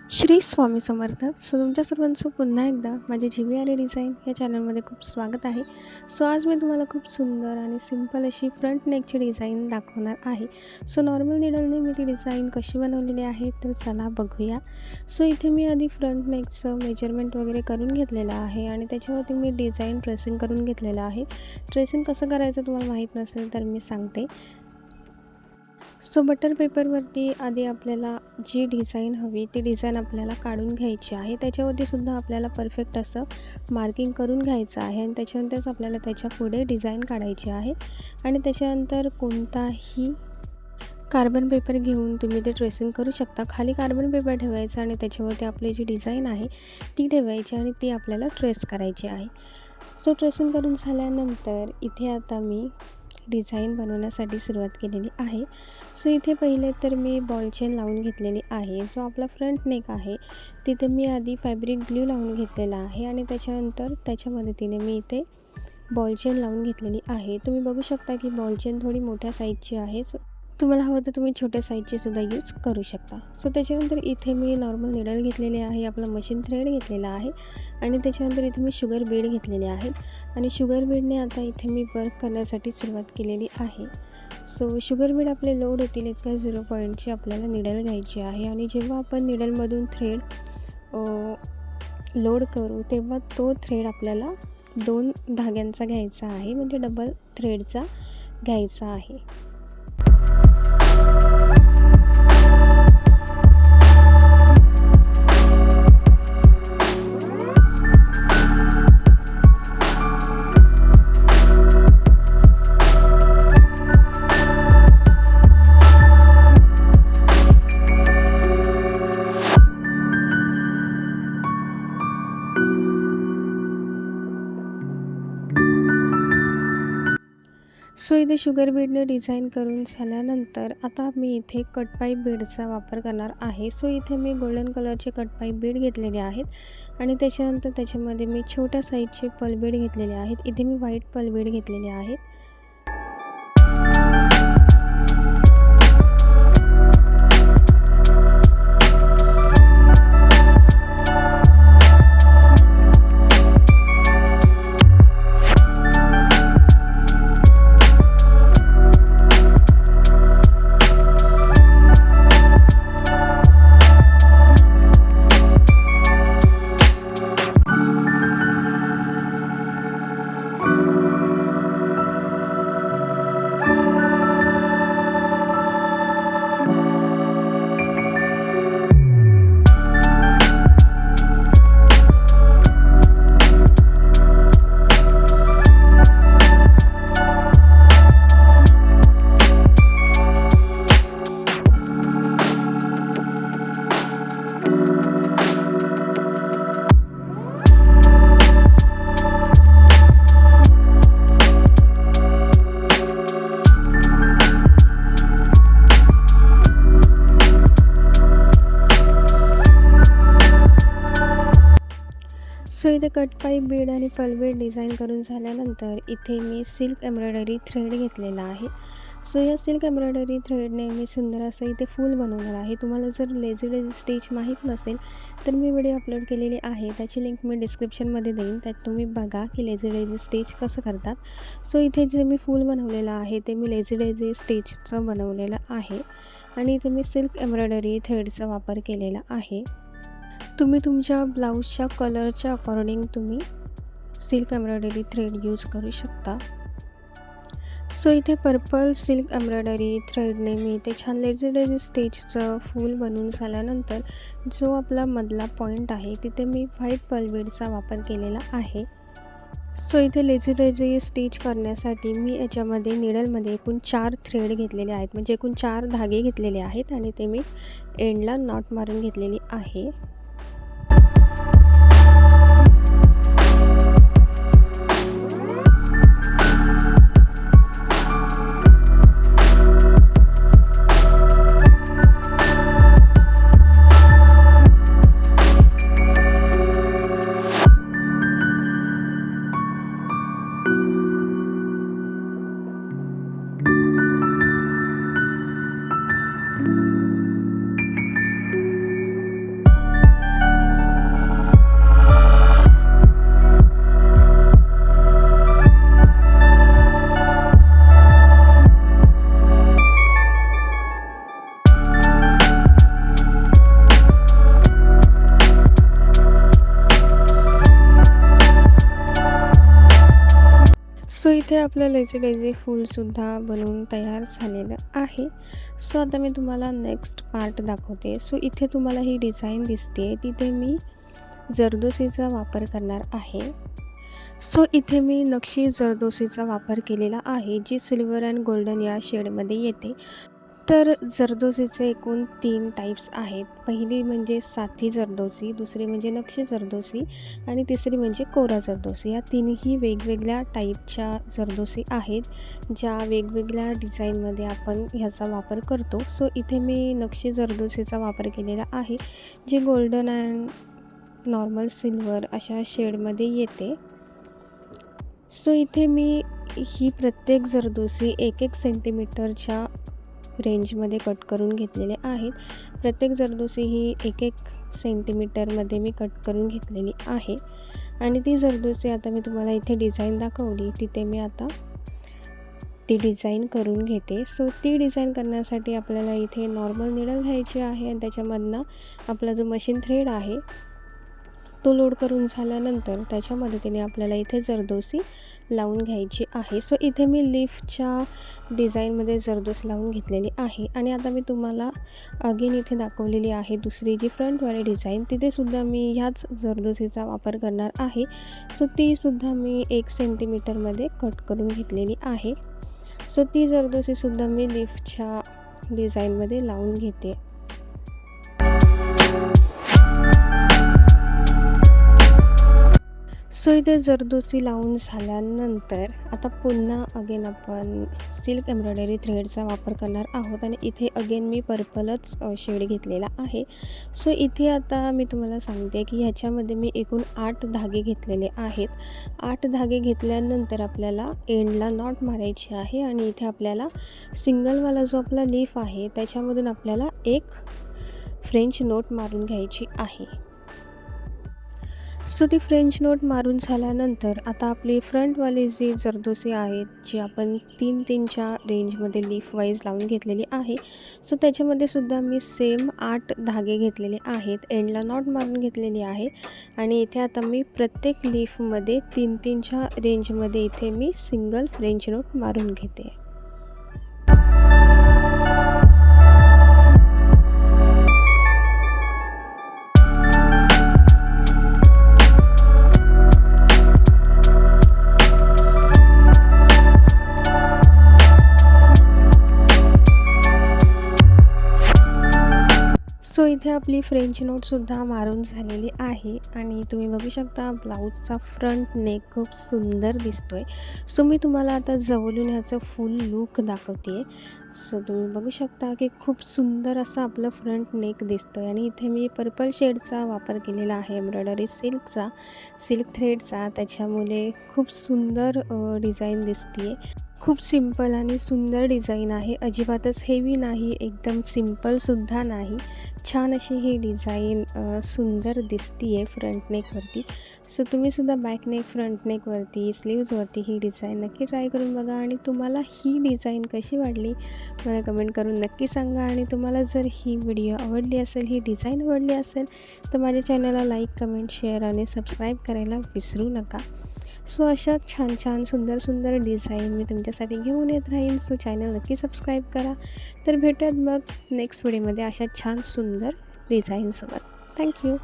श्री स्वामी समर्थ. तुमच्या सर्वांचं पुन्हा एकदा माझे जी डिझाईन या चॅनलमध्ये खूप स्वागत आहे. आज मी तुम्हाला खूप सुंदर आणि सिंपल अशी फ्रंट नेकची डिझाईन दाखवणार आहे. नॉर्मल निडलने मी ती डिझाईन कशी बनवलेली आहे तर चला बघूया. इथे मी आधी फ्रंट नेकचं मेजरमेंट वगैरे करून घेतलेलं आहे आणि त्याच्यावरती मी डिझाईन ट्रेसिंग करून घेतलेलं आहे. ट्रेसिंग कसं करायचं तुम्हाला माहीत नसेल तर मी सांगते. बटर पेपरवरती आधी आपल्याला जी डिझाईन हवी ती डिझाईन आपल्याला काढून घ्यायची आहे. त्याच्यावरती सुद्धा आपल्याला परफेक्ट असं मार्किंग करून घ्यायचं आहे आणि त्याच्यानंतरच आपल्याला त्याच्या पुढे डिझाईन काढायची आहे. आणि त्याच्यानंतर कोणताही कार्बन पेपर घेऊन तुम्ही ते ट्रेसिंग करू शकता. खाली कार्बन पेपर ठेवायचा आणि त्याच्यावरती आपली जी डिझाईन आहे ती ठेवायची आणि ती आपल्याला ट्रेस करायची आहे. ट्रेसिंग करून झाल्यानंतर इथे आता मी डिझाईन बनवण्यासाठी सुरुवात केलेली आहे. इथे पहिले तर मी बॉल चेन लावून घेतलेली आहे. जो आपला फ्रंट नेक आहे तिथे मी आधी फॅब्रिक ग्लू लावून घेतलेला आहे आणि त्याच्यानंतर त्याच्या मदतीने मी इथे बॉल चेन लावून घेतलेली आहे. तुम्ही बघू शकता की बॉल चेन थोडी मोठ्या साईजची आहे. तुम्हाला हवं तर तुम्ही छोट्या साईजची सुद्धा यूज करू शकता. त्याच्यानंतर इथे मी नॉर्मल निडल घेतलेले आहे, आपला मशीन थ्रेड घेतलेला आहे आणि त्याच्यानंतर इथे मी शुगर बीड घेतलेले आहेत आणि शुगर बीडने आता इथे मी वर्क करण्यासाठी सुरुवात केलेली आहे. शुगर बीड आपले लोड होतील इतक्या 0 पॉईंटची आपल्याला निडल घ्यायची आहे आणि जेव्हा आपण निडलमधून थ्रेड लोड करू तेव्हा तो थ्रेड आपल्याला 2 धाग्यांचा घ्यायचा आहे, म्हणजे डबल थ्रेडचा घ्यायचा आहे. इथे शुगर बीडने डिझाईन करून झाल्यानंतर आता मी इथे कटपाईप बीडचा वापर करणार आहे. इथे मी गोल्डन कलरचे कटपाईप बीड घेतलेले आहेत आणि त्याच्यानंतर त्याच्यामध्ये मी छोट्या साईजचे पल बीड घेतलेले आहेत. इथे मी व्हाईट पल बीड घेतलेले आहेत. इथे कटपाईप बीड आणि पल बीड डिझाईन करून झाल्यानंतर इथे मी सिल्क एम्ब्रॉयडरी थ्रेड घेतलेला आहे. या सिल्क एम्ब्रॉयडरी थ्रेडने मी सुंदर असं इथे फूल बनवणार आहे. तुम्हाला जर लेझी डेझी स्टिच माहीत नसेल तर मी व्हिडिओ अपलोड केलेली आहे, त्याची लिंक मी डिस्क्रिप्शनमध्ये देईन. त्यात तुम्ही बघा की लेझी डेझी स्टिच कसं करतात. इथे जे मी फूल बनवलेलं आहे ते मी लेझी डेझी स्टिचचं बनवलेलं आहे आणि इथे मी सिल्क एम्ब्रॉयडरी थ्रेडचा वापर केलेला आहे. तुम्ही तुमच्या ब्लाऊजच्या कलरच्या अकॉर्डिंग तुम्ही सिल्क एम्ब्रॉयडरी थ्रेड यूज करू शकता. इथे पर्पल सिल्क एम्ब्रॉयडरी थ्रेडने मी इथे छान लेझी डेझी स्टिचचं फूल बनवून झाल्यानंतर जो आपला मधला पॉईंट आहे तिथे मी व्हाईट पल बीडचा वापर केलेला आहे. इथे लेझी डेझी स्टिच करण्यासाठी मी याच्यामध्ये निडलमध्ये एकूण 4 थ्रेड घेतलेले आहेत, म्हणजे एकूण 4 धागे घेतलेले आहेत आणि ते मी एंडला नॉट मारून घेतलेली आहे. आपलं लेझी डेझी फूलसुद्धा बनवून तयार झालेलं आहे. सो आता मी तुम्हाला नेक्स्ट पार्ट दाखवते. सो इथे तुम्हाला ही डिझाईन दिसते, तिथे मी जरदोसीचा वापर करणार आहे. सो इथे मी नक्षी जरदोसीचा वापर केलेला आहे, जी सिल्वर अँड गोल्डन या शेडमध्ये येते. तर जरदोसीचे एकूण 3 टाईप्स आहेत. पहिली म्हणजे साधी जरदोसी, दुसरी म्हणजे नक्षी जरदोसी आणि तिसरी म्हणजे कोरा जरदोसी. या तिन्ही वेगवेगळ्या टाईपच्या जरदोसी आहेत, ज्या वेगवेगळ्या डिझाईनमध्ये आपण ह्याचा वापर करतो. सो इथे मी नक्षी जरदोसीचा वापर केलेला आहे, जे गोल्डन अँड नॉर्मल सिल्वर अशा शेडमध्ये येते. सो इथे मी ही प्रत्येक जरदोसी 1-1 सेंटीमीटरच्या रेंजमध्ये कट करून घेतलेले आहेत. प्रत्येक जरदोसी ही 1-1 सेंटीमीटरमध्ये मी कट करून घेतलेली आहे. आणि ती जरदोसी आता मी तुम्हाला इथे डिझाईन दाखवली, तिथे मी आता ती डिझाईन करून घेते. सो ती डिझाईन करण्यासाठी आपल्याला इथे नॉर्मल निडल घ्यायची आहे आणि त्याच्यामधनं आपला जो मशीन थ्रेड आहे तो लोड करून झाल्यानंतर त्याच्या मदतीने आपल्याला इथे जरदोसी लावून घ्यायची आहे. सो इथे मी लीफच्या डिझाईनमध्ये जरदोसी लावून घेतलेली आहे. आणि आता मी तुम्हाला अगेन इथे दाखवलेली आहे दुसरी जी फ्रंटवाली डिझाईन, तिथेसुद्धा मी ह्याच जरदोसीचा वापर करणार आहे. सो तीसुद्धा मी 1 सेंटीमीटरमध्ये कट करून घेतलेली आहे. सो ती जरदोसीसुद्धा मी लीफच्या डिझाईनमध्ये लावून घेते. सो इथे जरदोसी लावून झाल्यानंतर आता पुन्हा अगेन आपण सिल्क एम्ब्रॉयडरी थ्रेडचा वापर करणार आहोत आणि इथे अगेन मी पर्पलच शेड घेतलेला आहे. सो इथे आता मी तुम्हाला सांगते की ह्याच्यामध्ये मी एकूण 8 धागे घेतलेले आहेत. 8 धागे घेतल्यानंतर आपल्याला एंडला नॉट मारायची आहे आणि इथे आपल्याला सिंगलवाला जो आपला लीफ आहे त्याच्यामधून आपल्याला एक फ्रेंच नोट मारून घ्यायची आहे. सो ती फ्रेंच नोट मारून झाल्यानंतर आता आपली फ्रंटवाली जी जरदोसी आहे, जी आपण 3-3च्या रेंजमध्ये लीफ वाईज लावून घेतलेली आहे. सो त्याच्यामध्ये सुद्धा मी सेम 8 धागे घेतलेले आहेत, एंडला नॉट मारून घेतलेली आहे. आणि इथे आता मी प्रत्येक लीफमध्ये 3-3च्या रेंजमध्ये इथे मी सिंगल फ्रेंच नोट मारून घेते. सो इथे आपली फ्रेंच नोटसुद्धा मारून झालेली आहे आणि तुम्ही बघू शकता ब्लाऊजचा फ्रंट नेक खूप सुंदर दिसतो आहे. सो मी तुम्हाला आता जवळून ह्याचं फुल लूक दाखवते. सो तुम्ही बघू शकता की खूप सुंदर असं आपलं फ्रंट नेक दिसतो आहे. आणि इथे मी पर्पल शेडचा वापर केलेला आहे, एम्ब्रॉयडरी सिल्क थ्रेडचा, त्याच्यामुळे खूप सुंदर डिझाईन दिसते आहे. खूप सिंपल आणि सुंदर डिझाईन आहे, अजिबातच हेवी नाही, एकदम सिंपलसुद्धा नाही. छान अशी ही डिझाईन सुंदर दिसती आहे फ्रंट नेकवरती. सो तुम्हीसुद्धा बॅक नेक, फ्रंट नेकवरती, स्लीव्जवरती ही डिझाईन नक्की ट्राय करून बघा. आणि तुम्हाला ही डिझाईन कशी वाटली मला कमेंट करून नक्की सांगा. आणि तुम्हाला जर ही व्हिडिओ आवडली असेल, ही डिझाईन आवडली असेल, तर माझ्या चॅनलला लाईक, कमेंट, शेअर आणि सबस्क्राईब करायला विसरू नका. सो अशा छान छान सुंदर डिझाईन मी तुमच्यासाठी घेऊन येत राहीन. सो चॅनल नक्की सबस्क्राईब करा. तर भेटूयात मग नेक्स्ट व्हिडिओमध्ये अशा छान सुंदर डिझाईनसोबत. थँक्यू.